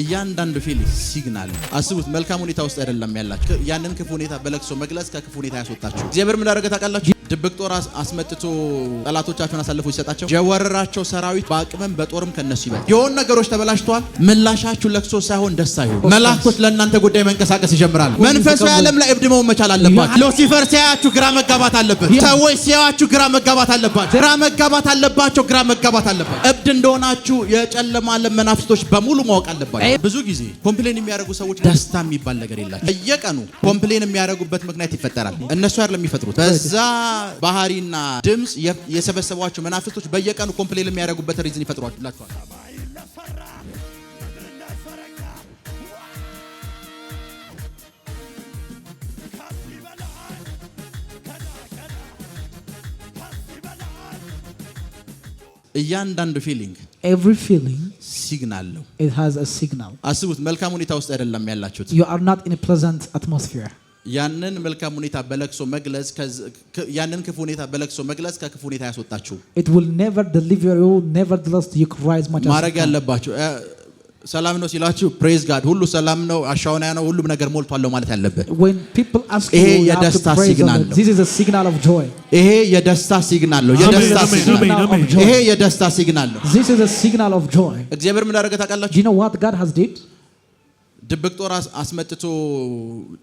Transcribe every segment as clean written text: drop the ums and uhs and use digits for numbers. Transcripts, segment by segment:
እያንዳንዱ ፊሊንግ ሲግናል አስቡት። መልካም ሁኔታ ውስጥ አይደለም ያላችሁ። ያንን ክፉ ሁኔታ በለቅሶ መግለጽ ከክፉ ሁኔታ ያስወጣችሁ። እግዚአብሔር ምን አደረገ ታውቃላችሁ? ድብቅ ጦር አስመጥቶ ጠላቶቻቸውን አሳልፎ ይሰጣቸው። የወረራቸው ሰራዊት በአቅምም በጦርም ከነሱ ይበል። የሆኑ ነገሮች ተበላሽተዋል። ምላሻችሁ ለቅሶ ሳይሆን ደስታ ይሁን። መላእክቶች ለእናንተ ጉዳይ መንቀሳቀስ ይጀምራሉ። መንፈሳዊ ዓለም ላይ እብድ መሆን መቻል አለባችሁ። ሉሲፈር ሲያያችሁ ግራ መጋባት አለበት። ሰዎች ሲያያችሁ ግራ መጋባት አለባችሁ። ግራ መጋባት አለባቸው። ግራ መጋባት አለባቸው። እብድ እንደሆናችሁ የጨለማ ዓለም መናፍስቶች በሙሉ ማወቅ አለባቸው። ብዙ ጊዜ ኮምፕሌን የሚያደርጉ ሰዎች ደስታ የሚባል ነገር የላቸው። በየቀኑ ኮምፕሌን የሚያደርጉበት ምክንያት ይፈጠራል። እነሱ አይደለም የሚፈጥሩት። በዛ ባህሪና ድምጽ የሰበሰቧቸው መናፍስቶች በየቀኑ ኮምፕሌን የሚያደርጉበት ሪዝን ይፈጥሯላችኋል። እያንዳንዱ ፊሊንግ every feeling ሲግናል ነው። it has a signal. አስቡት። መልካም ሁኔታ ውስጥ አይደለም ያላችሁት። You are not in a pleasant atmosphere. ያንን መልካም ሁኔታ በለቅሶ መግለጽ ያንን ክፉ ሁኔታ በለቅሶ መግለጽ ከክፉ ሁኔታ ያስወጣችሁ። It will never deliver you, nevertheless you cry as much as ማድረግ ያለባችሁ ሰላም ነው ሲላችሁ praise God ሁሉ ሰላም ነው አሻውና ነው ሁሉ ነገር ሞልቷል ማለት ያለበት። When people ask you, you have to praise God. This is a signal of joy. ይሄ የደስታ ሲግናል ነው። የደስታ ሲግናል ነው። ይሄ የደስታ ሲግናል ነው። This is a signal of joy. እግዚአብሔር ምን አደረገ ታውቃላችሁ? Do you know what God has did? ድብቅ ጦር አስመጥቶ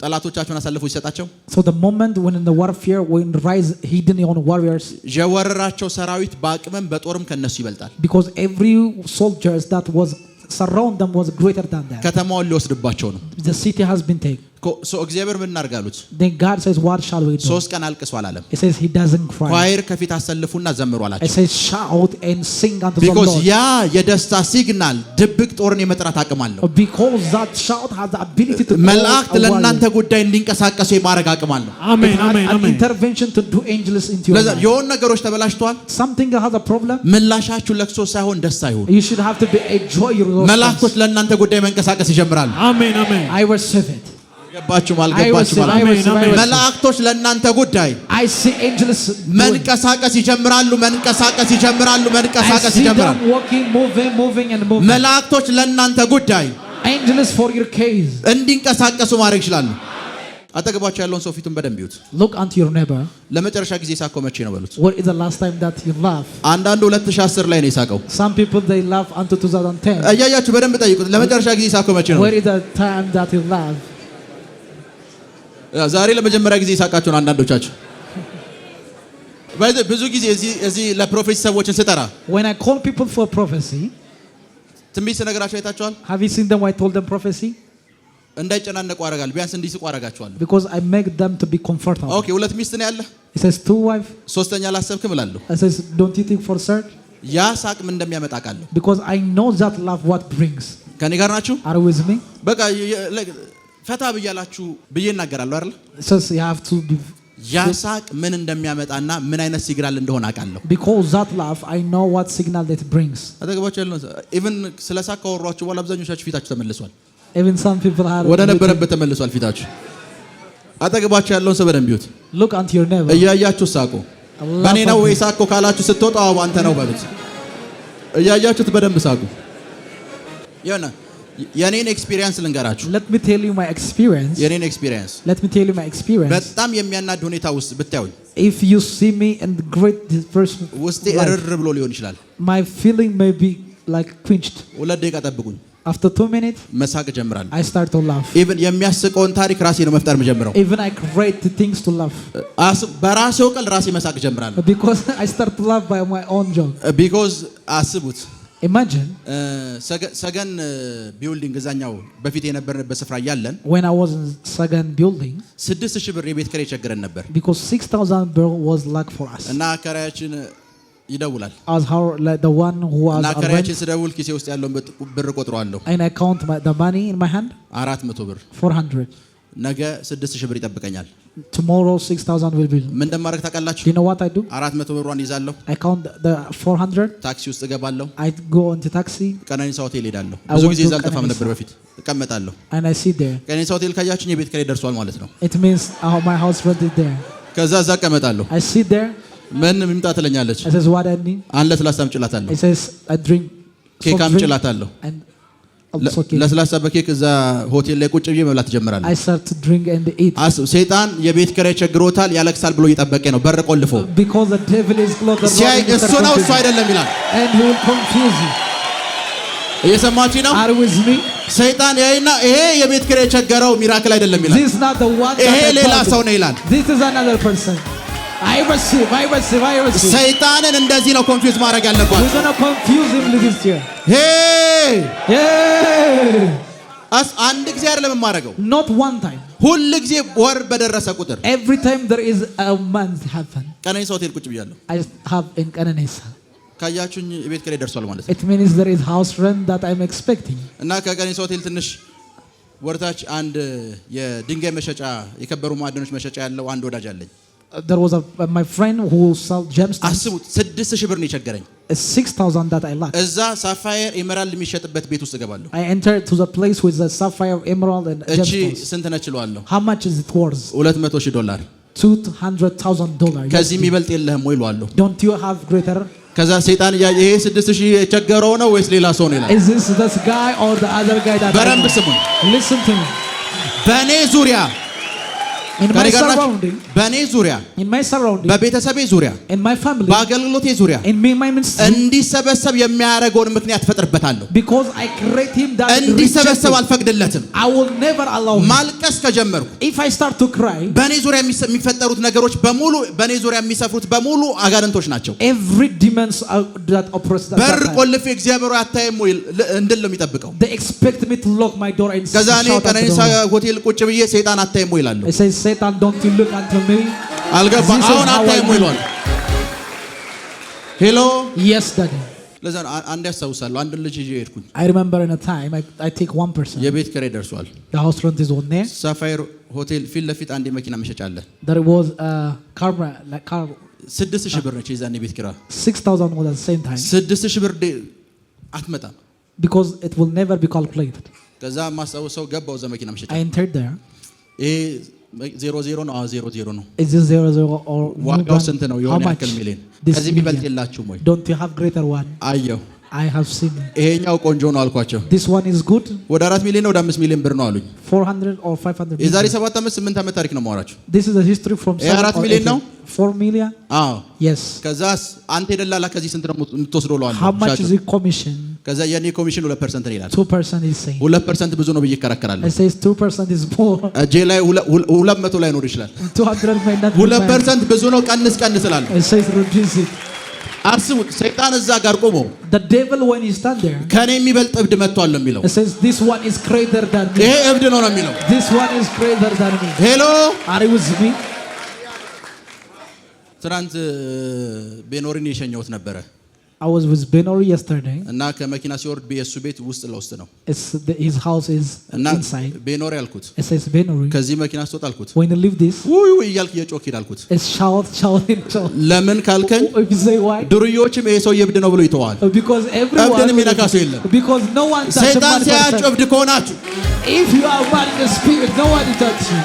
ጠላቶቻቸውን አሳልፎ ይሰጣቸው። So the moment when in the warfare when rise hidden on warriors, የወረራቸው ሰራዊት በአቅምም በጦርም ከነሱ ይበልጣል። because every soldiers that was surround them was greater than that. ከተማውን ሊወስድባቸው ነው። The city has been taken. So እግዚአብሔር ምን እናርጋሉት? Then God says, what shall we do? 3 ቀን አልቅሱ አላለም። He says he doesn't cry. ኳየር ከፊት አሰልፉና ዘምሩ አላቸው። He says shout and sing unto the because Lord. ያ የደስታ ሲግናል ድብቅ ጦርን የመጥራት አቅም አለው። Because that shout has the ability to መላእክት ለእናንተ ጉዳይ እንዲንቀሳቀሱ የማድረግ አቅም አለው። አሜን አሜን አሜን። Intervention to do angels into your life. የሆኑ ነገሮች ተበላሽተዋል። Something has a problem. ምላሻችሁ ለቅሶ ሳይሆን ደስታ ይሁን። You should have to be a joy. መላእክቶች ለእናንተ ጉዳይ መንቀሳቀስ ይጀምራሉ። አሜን አሜን። I receive it. ገባችሁ አልገባችሁ? መላእክቶች ለእናንተ ጉዳይ I see angels መንቀሳቀስ ይጀምራሉ። መንቀሳቀስ ይጀምራሉ። መንቀሳቀስ ይጀምራሉ። walking, moving and moving. መላእክቶች ለእናንተ ጉዳይ angels for your case እንዲንቀሳቀሱ ማድረግ ይችላሉ። አጠገባችሁ ያለውን ሰው ፊቱን በደንብ ይዩት። look unto your neighbor. ለመጨረሻ ጊዜ ሳቀው መቼ ነው በሉት። What is the last time that you laugh? አንዳንዱ 2010 ላይ ነው የሳቀው። Some people they laugh unto 2010. እያያችሁ በደንብ ጠይቁት። ለመጨረሻ ጊዜ ሳቀው መቼ ነው? Where is the time that you laugh? ዛሬ ለመጀመሪያ ጊዜ ሳቃችሁ ነው አንዳንዶቻችሁ። ብዙ ጊዜ እዚህ ለፕሮፌሲ ሰዎችን ስጠራ when I call people for prophecy, ትንቢት ስነግራቸው አይታችኋል? have you seen them when I told them prophecy? እንዳይጨናነቁ አደርጋለሁ። ቢያንስ እንዲስቁ አደርጋቸዋለሁ። Because I make them to be comfortable. ኦኬ፣ 2 ሚስት ነው ያለ። He says 2 wife. ሶስተኛ አላሰብክም እላለሁ። I says don't you think for search? ያ ሳቅ ምን እንደሚያመጣ ቃለሁ። Because I know that love what brings. ከኔ ጋር ናችሁ? Are you with me? በቃ ፈታ ብያላችሁ ብዬ እናገራለሁ አይደል? Says you have to be. ያ ሳቅ ምን እንደሚያመጣና ምን አይነት ሲግናል እንደሆነ አውቃለሁ። Because that laugh I know what signal that brings. አጠገባችሁ ያለው ኢቭን ስለ ሳቅ ካወሯችሁ በኋላ አብዛኞቻችሁ ፊታችሁ ተመልሷል። Even some people are ወደ ነበረበት ተመልሷል ፊታችሁ። አጠገባችሁ ያለውን ሰው በደንብ ይዩት። look unto your neighbor. እያያችሁ ሳቁ። በእኔ ነው ወይ ሳቁ ካላችሁ ስትወጣ አንተ ነው በሉት። እያያችሁት በደንብ ሳቁ። የሆነ የኔን ኤክስፒሪየንስ ልንገራችሁ። Let me tell you my experience. የኔን ኤክስፒሪየንስ Let me tell you my experience. በጣም የሚያናድ ሁኔታ ውስጥ ብታዩኝ If you see me in great depression, ውስጤ እርር ብሎ ሊሆን ይችላል። my feeling may be like quenched. 2 ደቂቃ ጠብቁኝ። After 2 minutes, መሳቅ ጀምራለሁ። I start to laugh. ኢቭን የሚያስቀውን ታሪክ ራሴ ነው መፍጠር የምጀምረው። Even I create the things to laugh. በራሴው ቀል ራሴ መሳቅ ጀምራለሁ። Because I start to laugh by my own joke. because አስቡት Imagine ሰገን ቢልዲንግ እዛኛው በፊት የነበርንበት ስፍራ ያለን when I was in Sagan building, 6000 ብር የቤት ኪራይ ቸገረን ነበር። because 6,000 bill was lack for us. እና አከራያችን ይደውላል። As how like the one who was እና አከራያችን ስደውል ኪሴ ውስጥ ያለውን ብር ቆጥሯለሁ። and I count the money in my hand 400 ብር 400. ነገ 6000 ብር ይጠብቀኛል። Tomorrow 6,000 will be. ምን እንደማደርግ ታውቃላችሁ? You know what I do? 400 ብሯን ይዛለሁ። I count the 400. ታክሲ ውስጥ እገባለሁ። I go into taxi. ቀነኒሳ ሆቴል ሄዳለሁ። ብዙ ጊዜ እዛ አልጠፋም ነበር በፊት። እቀመጣለሁ። And I sit there. ቀነኒሳ ሆቴል ካያችሁኝ የቤት ኪራይ ደርሷል ማለት ነው። It means my house rent is there. ከዛ እዛ እቀመጣለሁ። I sit there. ምን ምምጣ ትለኛለች? I says what I need. አንለት ላስታምጭላታለሁ። It says I drink ኬክ አምጭላታለሁ። and ለስላሳ በኬክ እዛ ሆቴል ላይ ቁጭ ብዬ መብላት ጀምራለሁ። I start to drink and eat. ሰይጣን የቤት ኪራይ ቸግሮታል ያለቅሳል ብሎ እየጠበቀ ነው በር ቆልፎ። Because the devil is close. ሲያይ እሱ ነው እሱ አይደለም ይላል። And he will confuse you. እየሰማችሁ ነው? Are you with me? ሰይጣን ያይና ይሄ የቤት ኪራይ ቸገረው ሚራክል አይደለም ይላል። This is not the one. ይሄ ሌላ ሰው ነው ይላል። This is another person. I receive. ሰይጣንን እንደዚህ ነው ኮንፊውዝ ማድረግ ያለባችሁ። We're gonna confuse him this year. Hey! Yeah! አንድ ጊዜ አይደለም የማደርገው። Not one time. ሁሉ ጊዜ ወር በደረሰ ቁጥር Every time there is a month happen. ቀነኒሳ ሆቴል ቁጭ ብያለሁ። I have in Kananisa. ካያችሁኝ የቤት ኪራይ ደርሷል ማለት ነው። It means there is house rent that I'm expecting. እና ከቀነኒሳ ሆቴል ትንሽ ወርታች አንድ የድንጋይ መሸጫ የከበሩ ማዕድኖች መሸጫ ያለው አንድ ወዳጅ አለኝ። There was my friend who sold gemstones. አስቡት 6000 ብር ነው የቸገረኝ። 6,000 that I lacked. እዛ ሳፋየር ኤመራልድ የሚሸጥበት ቤት ውስጥ ገባለሁ። I entered to the place with the sapphire, emerald and እቺ gemstones. ስንት ነች እለዋለሁ። How much is it worth? $200,000 $200,000. ከዚህ የሚበልጥ የለህም ወይ እለዋለሁ። Don't you have greater? ከዛ ሰይጣን ይሄ 6000 የቸገረው ነው ወይስ ሌላ ሰው ነው ይላል። Is this guy or the other guy that? በረምብ ስሙን። Listen to me. በኔ ዙሪያ In my surrounding, በኔ ዙሪያ በቤተሰቤ ዙሪያ in my family, በአገልግሎቴ ዙሪያ in my ministry, እንዲሰበሰብ የሚያደርገውን ምክንያት ፈጥርበታለሁ። because I create him that እንዲሰበሰብ አልፈቅድለትም። I will never allow him. ማልቀስ ከጀመርኩ If I start to cry, በኔ ዙሪያ የሚፈጠሩት ነገሮች በሙሉ በኔ ዙሪያ የሚሰፍሩት በሙሉ አጋንንቶች ናቸው። every demons that oppress that በር ቆልፌ እግዚአብሔር አታይም ወይ እንድል ነው የሚጠብቀው። they expect me to lock my door and ከዛ እኔ shout at ቀነኒሳ them. ሆቴል ቁጭ ብዬ ሰይጣን አታይም ወይ ይላሉ። I say, Satan, don't you look unto me? አልገባ አሁን አታይም ወይ ይላል። ሄሎ Yes, Daddy. ለዛ አንድ ያስታውሳለሁ አንድ ልጅ ይዤ ሄድኩኝ። I remember in a time I take one person. የቤት ኪራይ ደርሷል። The house rent is on there. ሳፋየር ሆቴል ፊት ለፊት አንድ መኪና መሸጫ አለ። There was a car 6000 ብር ነች የዛኔ ቤት ኪራይ። 6,000 was at the same time. 6000 ብር አትመጣም because it will never be calculated. ከዛ ማስታወሰው ገባው እዛ መኪና መሸጫ። I entered there. ይሄ 00 ነው 00 ነው። Is this 00 or ዋጋው ስንት ነው? የሆነ ያክል ሚሊዮን። ከዚህ የሚበልጥ የላችሁም ወይ? Don't you have greater one? አየሁ። I have seen it. ይሄኛው ቆንጆ ነው አልኳቸው። This one is good. ወደ 4 ሚሊዮን ወደ 5 ሚሊዮን ብር ነው አሉኝ። 400 or 500. የዛሬ 7 ዓመት 8 ዓመት ታሪክ ነው የማወራችሁ። This is a history from 4 ሚሊዮን ነው። 4 million? አዎ። Yes. ከዛስ አንተ የደላላ ከዚህ ስንት ነው የምትወስደው እለዋለሁ። How much is the commission? ከዛ የኔ ኮሚሽን 2% ነው ይላል። 2% is saying. 2% ብዙ ነው ብዬ እከራከራለሁ። I says 2% is more. እጄ ላይ 200 ላይ ኖር ይችላል። 200 may not be. 2% ብዙ ነው ቀንስ እላለሁ። I says reduce it. አስቡት ሰይጣን እዛ ጋር ቆሞ The devil when he stand there, ከኔ የሚበልጥ እብድ መጥቷል ነው የሚለው። it says this one is greater than me. ይሄ እብድ ነው የሚለው። This one is greater than me. ሄሎ Are you with me? ትናንት ቤኖሪን የሸኘሁት ነበረ I was with Benori yesterday. እና ከመኪና ሲወርድ የሱ ቤት ውስጥ ለውስጥ ነው His house is እና inside. ቤኖሪ አልኩት። It says Benori. ከዚህ መኪና ስትወጣ አልኩት When you leave this, ውይ ውይ እያልክ እየጮክ ሄድ አልኩት። it's shout. ለምን ካልከኝ If you say why? ዱርዮችም ይሄ ሰው እብድ ነው ብሎ ይተዋል። Because everyone. እብድን የሚነካ ሰው የለም። Because no one touches ሰይጣን man ሲያያችሁ person. እብድ ከሆናችሁ If you are mad in the spirit, no one touches you.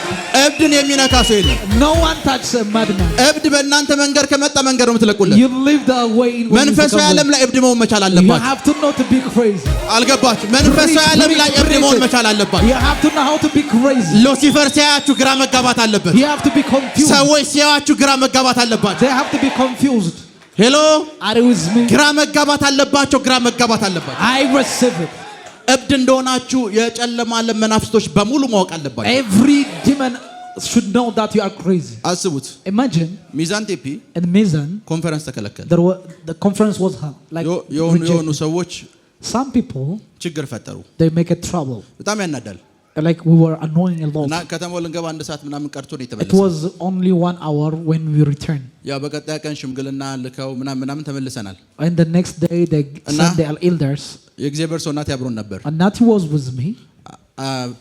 እብድን የሚነካ ሰው የለም። No one touches a madman. እብድ በእናንተ መንገድ ከመጣ መንገድ ነው የምትለቁለት። You live the way in which መንፈሳዊ ዓለም ላይ እብድ መሆን መቻል you አለባችሁ። have to know to be crazy. አልገባችሁ? መንፈሳዊ ዓለም ላይ እብድ መሆን መቻል አለባችሁ። You have to know how to be crazy. ሉሲፈር ሲያያችሁ ግራ መጋባት አለበት። You have to be confused. ሰዎች ሲያያችሁ ግራ መጋባት አለባችሁ። They have to be confused. ሄሎ Are you with me? ግራ መጋባት አለባቸው። ግራ መጋባት አለባቸው። I receive it. እብድ እንደሆናችሁ የጨለማ ዓለም መናፍስቶች በሙሉ ማወቅ አለባቸው። Every demon should know that you are crazy. አስቡት Imagine ሚዛን ቴፒ in Mizan, ኮንፈረንስ ተከለከለ። the conference was like የሆኑ ሰዎች some people ችግር ፈጠሩ። they make a trouble. በጣም ያናዳል። Like we were annoying a እና lot. ከተማው ልንገባ አንድ ሰዓት ምናምን ቀርቶ ነው It የተመለሰው። was only 1 hour when we returned. ያ በቀጣይ ቀን ሽምግልና ልከው ምናምን ተመልሰናል። And the next day they sent the elders. የእግዚአብሔር ሰው ናቲ አብሮን ነበር። And Nati was with me.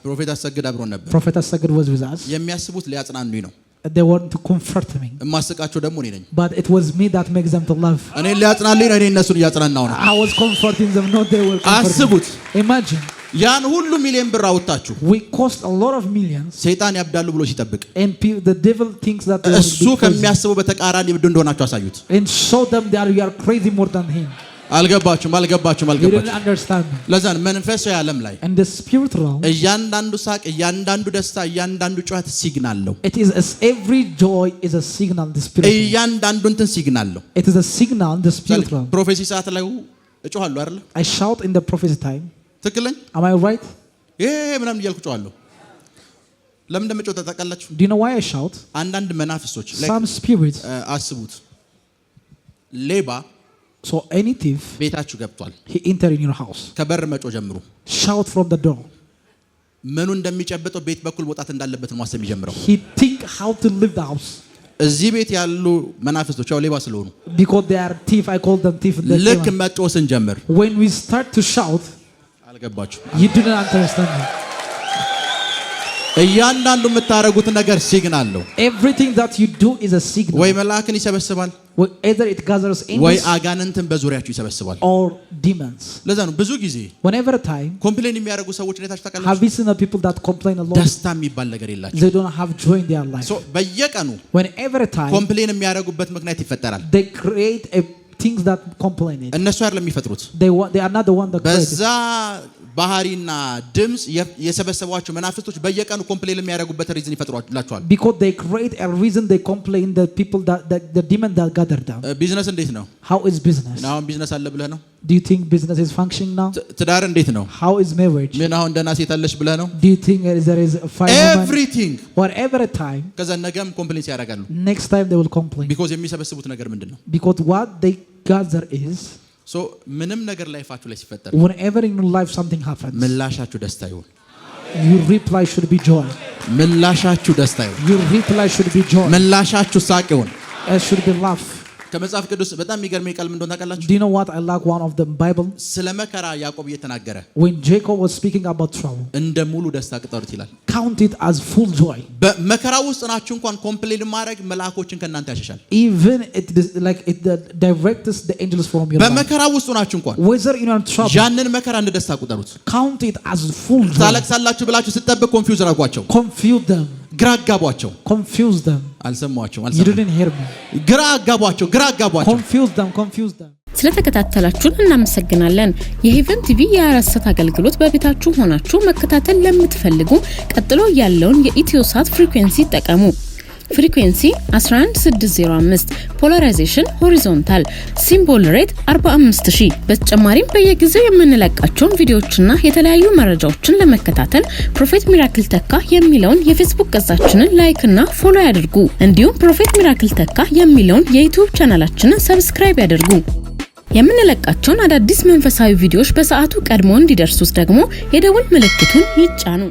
ፕሮፌት አሰግድ አብሮን ነበር። Prophet Asagid was with us. የሚያስቡት ሊያጽናኑኝ ነው። They want to comfort me. የማስቃቸው ደግሞ እኔ ነኝ። But it was me that makes them to laugh. እኔ ሊያጽናኑኝ ነው። እኔ እነሱን እያጽናናው ነው። I was comforting them, not they were comforting አስቡት me. Imagine. ያን ሁሉ ሚሊዮን ብር አውጣችሁ We cost a lot of millions. ሰይጣን ያብዳሉ ብሎ ሲጠብቅ And the devil thinks that they እሱ will be crazy. ከሚያስበው በተቃራኒ እብድ እንደሆናችሁ አሳዩት። And show them that you are crazy more than him. አልገባችሁም። You didn't understand. ለዛ መንፈሳዊ ዓለም ላይ In the spirit realm, እያንዳንዱ ሳቅ፣ እያንዳንዱ ደስታ፣ እያንዳንዱ ጩኸት ሲግናል ነው። it is as every joy is a signal in the spirit realm. እያንዳንዱ እንትን ሲግናል ነው። It is a signal in the spirit realm. ፕሮፌሲ ሰዓት ላይ እጮሃለሁ አይደል? I shout in the prophecy time. ትክክለኛ? Am I right? ምናምን እያልኩ እጮሃለሁ። ለምን እንደምጮህ ታውቃላችሁ? Do you know why I shout? አንዳንድ መናፍስቶች Some spirits. አስቡት። ሌባ So any thief, ቤታችሁ ገብቷል። he enter in your house. ከበር መጮህ ጀምሩ። Shout from the door. ምኑ እንደሚጨብጠው ቤት በኩል መውጣት እንዳለበት ነው ማሰብ የሚጀምረው። He think how to leave the house. እዚህ ቤት ያሉ መናፍስቶች ያው ሌባ ስለሆኑ Because they are thief, I call them thief. ልክ መጮህ ስንጀምር when we start to shout, አልገባችሁ? you do not understand me. እያንዳንዱ የምታረጉት ነገር ሲግናል ነው። Everything that you do is a signal. ወይ መልአክን ይሰበስባል፣ either it gathers ወይ angels አጋንንትን በዙሪያችሁ ይሰበስባል። or demons. ለዛ ነው ብዙ ጊዜ Whenever time, ኮምፕሌን የሚያደርጉ ሰዎች ነታችሁ have ታውቃላችሁ? you seen the people that complain a lot? ደስታ የሚባል ነገር የላቸው። They don't have joy in their life. በየቀኑ Whenever time, ኮምፕሌን የሚያደርጉበት ምክንያት ይፈጠራል። they create things that complain it. እነሱ አይደለም የሚፈጥሩት። They are not the one that create በዛ ባህሪና ድምጽ የሰበሰቧቸው መናፍስቶች በየቀኑ ኮምፕሌን የሚያደርጉበት ሪዝን ይፈጥሯላችኋል። Because they create a reason they complain the people that the demon that gather them. ቢዝነስ እንዴት ነው? How is business? አሁን ቢዝነስ አለ ብለህ ነው? Do you think business is functioning now? ትዳር እንዴት ነው? How is marriage? ምን አሁን ደህና ሴት አለሽ ብለህ ነው? Do you think there is a fine woman? Everything. Whatever time. ከዛ ነገም ኮምፕሌን ያደርጋሉ። Next time they will complain. because የሚሰበስቡት ነገር ምንድነው? Because what they gather is ምንም ነገር ላይፋችሁ ላይ ሲፈጠር whenever in your life something happens, ምላሻችሁ ደስታ ይሁን። your reply should be joy. ምላሻችሁ ደስታ ይሁን። Your reply should be joy. ምላሻችሁ ሳቅ ይሁን። It should be laugh. ከመጽሐፍ ቅዱስ በጣም የሚገርመኝ ቃል ምን እንደሆነ ታውቃላችሁ? Do you know what I like one of the Bible? ስለ መከራ ያዕቆብ እየተናገረ When Jacob was speaking about trouble, እንደ ሙሉ ደስታ ቁጠሩት ይላል። count it as full joy. በመከራ ውስጥ ናችሁ እንኳን ኮምፕሌን ማድረግ መልአኮችን ከእናንተ ያሸሻል። Even it directs the angels from your life. በመከራ ውስጥ ናችሁ እንኳን whether in your trouble, ያንን መከራ እንደ ደስታ ቁጠሩት። count it as full joy. ታለቅሳላችሁ ብላችሁ ስትጠብቅ ኮንፊውዝ አድርጓቸው፣ confuse them, ግራ አጋቧቸው። confuse them. አልሰማችሁም? You didn't hear me. ግራ አጋቧቸው፣ ግራ አጋቧቸው። confuse them. ስለተከታተላችሁን እናመሰግናለን። የሄቨን ቲቪ የአራሰት አገልግሎት በቤታችሁ ሆናችሁ መከታተል ለምትፈልጉ ቀጥሎ ያለውን የኢትዮሳት ፍሪኩዌንሲ ተጠቀሙ። ፍሪኩዌንሲ 11605፣ ፖላራይዜሽን ሆሪዞንታል፣ ሲምቦል ሬት 45000። በተጨማሪም በየጊዜው የምንለቃቸውን ቪዲዮዎችና የተለያዩ መረጃዎችን ለመከታተል ፕሮፌት ሚራክል ተካ የሚለውን የፌስቡክ ገጻችንን ላይክ እና ፎሎ ያድርጉ። እንዲሁም ፕሮፌት ሚራክል ተካ የሚለውን የዩቲዩብ ቻናላችንን ሰብስክራይብ ያድርጉ። የምንለቃቸውን አዳዲስ መንፈሳዊ ቪዲዮዎች በሰዓቱ ቀድሞ እንዲደርሱት ደግሞ የደውል ምልክቱን ይጫኑ።